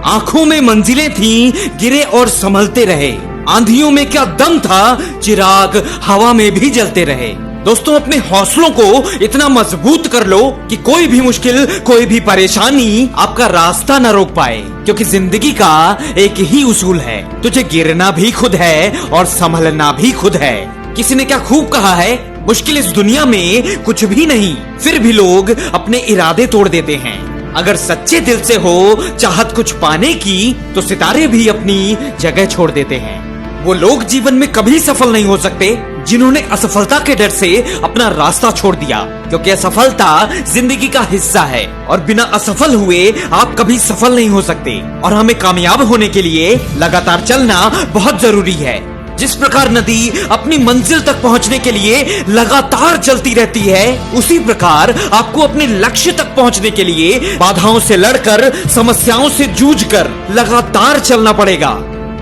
आंखों में मंजिलें थीं, गिरे और संभलते रहे। आंधियों में क्या दम था, चिराग हवा में भी जलते रहे। दोस्तों, अपने हौसलों को इतना मजबूत कर लो कि कोई भी मुश्किल, कोई भी परेशानी आपका रास्ता न रोक पाए, क्योंकि जिंदगी का एक ही उसूल है, तुझे गिरना भी खुद है और संभलना भी खुद है। किसी ने क्या खूब कहा है, मुश्किल इस दुनिया में कुछ भी नहीं, फिर भी लोग अपने इरादे तोड़ देते हैं। अगर सच्चे दिल से हो चाहत कुछ पाने की, तो सितारे भी अपनी जगह छोड़ देते हैं। वो लोग जीवन में कभी सफल नहीं हो सकते जिन्होंने असफलता के डर से अपना रास्ता छोड़ दिया, क्योंकि असफलता जिंदगी का हिस्सा है और बिना असफल हुए आप कभी सफल नहीं हो सकते। और हमें कामयाब होने के लिए लगातार चलना बहुत जरूरी है। जिस प्रकार नदी अपनी मंजिल तक पहुंचने के लिए लगातार चलती रहती है, उसी प्रकार आपको अपने लक्ष्य तक पहुंचने के लिए बाधाओं से लड़कर, समस्याओं से जूझकर लगातार चलना पड़ेगा।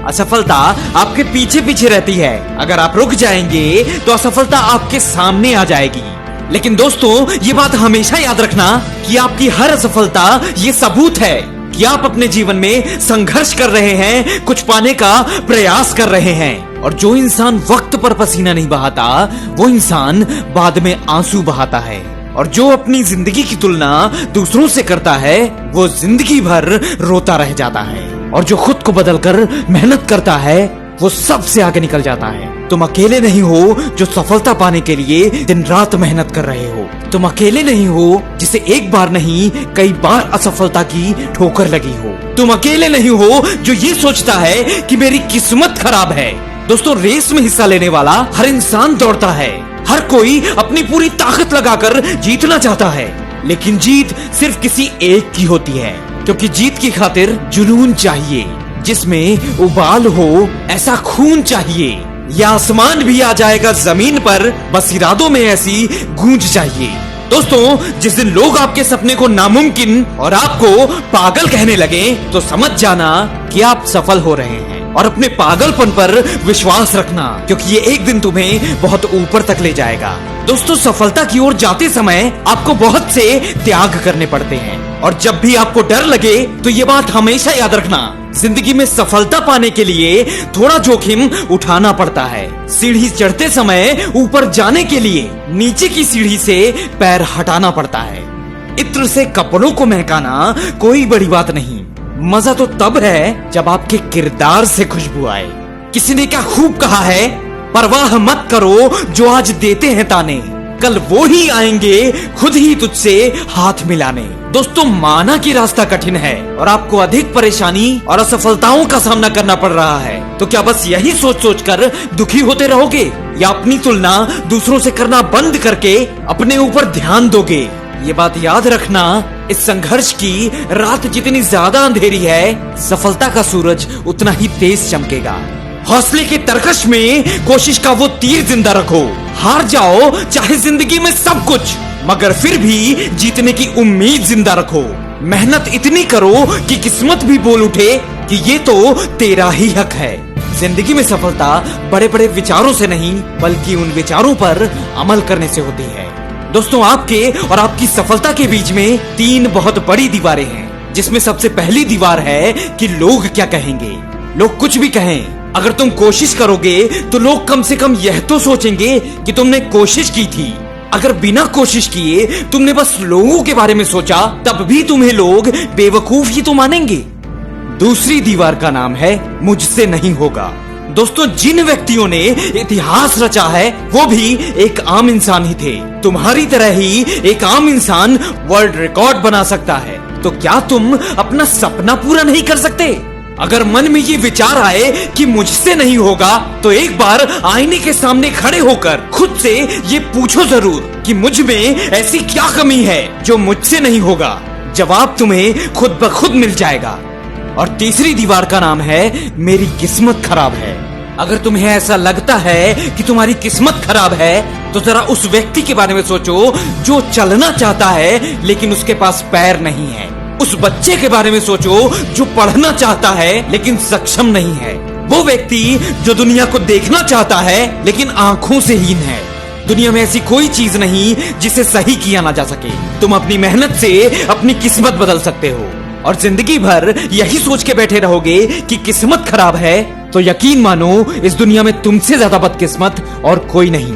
असफलता आपके पीछे पीछे रहती है, अगर आप रुक जाएंगे तो असफलता आपके सामने आ जाएगी। लेकिन दोस्तों, ये बात हमेशा याद रखना कि आपकी हर असफलता ये सबूत है कि आप अपने जीवन में संघर्ष कर रहे हैं, कुछ पाने का प्रयास कर रहे हैं। और जो इंसान वक्त पर पसीना नहीं बहाता, वो इंसान बाद में आंसू बहाता है। और जो अपनी जिंदगी की तुलना दूसरों से करता है, वो जिंदगी भर रोता रह जाता है। और जो खुद को बदलकर मेहनत करता है, वो सबसे आगे निकल जाता है। तुम अकेले नहीं हो जो सफलता पाने के लिए दिन रात मेहनत कर रहे हो। तुम अकेले नहीं हो जिसे एक बार नहीं कई बार असफलता की ठोकर लगी हो। तुम अकेले नहीं हो जो ये सोचता है कि मेरी किस्मत खराब है। दोस्तों, रेस में हिस्सा लेने वाला हर इंसान दौड़ता है। हर कोई अपनी पूरी ताकत लगाकर जीतना चाहता है, लेकिन जीत सिर्फ किसी एक की होती है, क्योंकि जीत की खातिर जुनून चाहिए, जिसमें उबाल हो ऐसा खून चाहिए। या आसमान भी आ जाएगा जमीन पर, बस इरादों में ऐसी गूंज चाहिए। दोस्तों, जिस दिन लोग आपके सपने को नामुमकिन और आपको पागल कहने लगे, तो समझ जाना कि आप सफल हो रहे हैं। और अपने पागलपन पर विश्वास रखना, क्योंकि ये एक दिन तुम्हें बहुत ऊपर तक ले जाएगा। दोस्तों, सफलता की ओर जाते समय आपको बहुत से त्याग करने पड़ते हैं। और जब भी आपको डर लगे तो ये बात हमेशा याद रखना, जिंदगी में सफलता पाने के लिए थोड़ा जोखिम उठाना पड़ता है। सीढ़ी चढ़ते समय ऊपर जाने के लिए नीचे की सीढ़ी से पैर हटाना पड़ता है। इत्र से कपड़ों को महकाना कोई बड़ी बात नहीं, मजा तो तब है जब आपके किरदार से खुशबू आए। किसी ने क्या खूब कहा है, परवाह मत करो जो आज देते हैं ताने, कल वो ही आएंगे खुद ही तुझसे हाथ मिलाने। दोस्तों, माना कि रास्ता कठिन है और आपको अधिक परेशानी और असफलताओं का सामना करना पड़ रहा है, तो क्या बस यही सोच सोच कर दुखी होते रहोगे, या अपनी तुलना दूसरों से करना बंद करके अपने ऊपर ध्यान दोगे? ये बात याद रखना, इस संघर्ष की रात जितनी ज्यादा अंधेरी है, सफलता का सूरज उतना ही तेज चमकेगा। हौसले के तरकश में कोशिश का वो तीर जिंदा रखो। हार जाओ चाहे जिंदगी में सब कुछ, मगर फिर भी जीतने की उम्मीद जिंदा रखो। मेहनत इतनी करो कि किस्मत भी बोल उठे कि ये तो तेरा ही हक है। जिंदगी में सफलता बड़े बड़े विचारों से नहीं, बल्कि उन विचारों पर अमल करने से होती है। दोस्तों, आपके और आपकी सफलता के बीच में 3 बहुत बड़ी दीवारें हैं, जिसमें सबसे पहली दीवार है कि लोग क्या कहेंगे। लोग कुछ भी कहें, अगर तुम कोशिश करोगे तो लोग कम से कम यह तो सोचेंगे कि तुमने कोशिश की थी। अगर बिना कोशिश किए तुमने बस लोगों के बारे में सोचा, तब भी तुम्हें लोग बेवकूफ ही तो मानेंगे। दूसरी दीवार का नाम है मुझसे नहीं होगा। दोस्तों, जिन व्यक्तियों ने इतिहास रचा है, वो भी एक आम इंसान ही थे। तुम्हारी तरह ही एक आम इंसान वर्ल्ड रिकॉर्ड बना सकता है, तो क्या तुम अपना सपना पूरा नहीं कर सकते? अगर मन में ये विचार आए कि मुझसे नहीं होगा, तो एक बार आईने के सामने खड़े होकर खुद से ये पूछो जरूर कि मुझ में ऐसी क्या कमी है जो मुझसे नहीं होगा। जवाब तुम्हें खुद ब खुद मिल जाएगा। और तीसरी दीवार का नाम है मेरी किस्मत खराब है। अगर तुम्हें ऐसा लगता है कि तुम्हारी किस्मत खराब है, तो जरा उस व्यक्ति के बारे में सोचो जो चलना चाहता है लेकिन उसके पास पैर नहीं है। उस बच्चे के बारे में सोचो जो पढ़ना चाहता है लेकिन सक्षम नहीं है। वो व्यक्ति जो दुनिया को देखना चाहता है लेकिन आंखों से हीन है। दुनिया में ऐसी कोई चीज नहीं जिसे सही किया ना जा सके। तुम अपनी मेहनत से अपनी किस्मत बदल सकते हो। और जिंदगी भर यही सोच के बैठे रहोगे कि किस्मत खराब है, तो यकीन मानो इस दुनिया में तुमसे ज्यादा बदकिस्मत और कोई नहीं।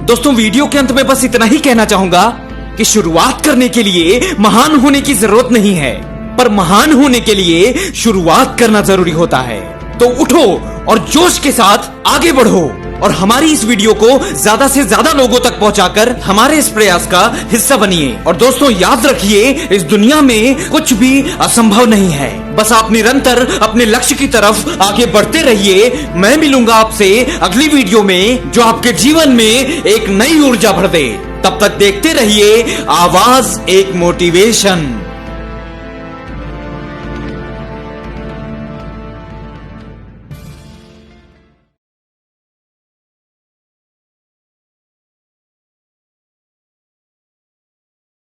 दोस्तों, वीडियो के अंत में बस इतना ही कहना चाहूंगा कि शुरुआत करने के लिए महान होने की जरूरत नहीं है, पर महान होने के लिए शुरुआत करना जरूरी होता है। तो उठो और जोश के साथ आगे बढ़ो और हमारी इस वीडियो को ज्यादा से ज्यादा लोगों तक पहुंचाकर हमारे इस प्रयास का हिस्सा बनिए। और दोस्तों, याद रखिए, इस दुनिया में कुछ भी असंभव नहीं है। बस आप निरंतर अपने लक्ष्य की तरफ आगे बढ़ते रहिए। मैं मिलूंगा आपसे अगली वीडियो में, जो आपके जीवन में एक नई ऊर्जा भर दे। तब तक देखते रहिए आवाज एक मोटिवेशन।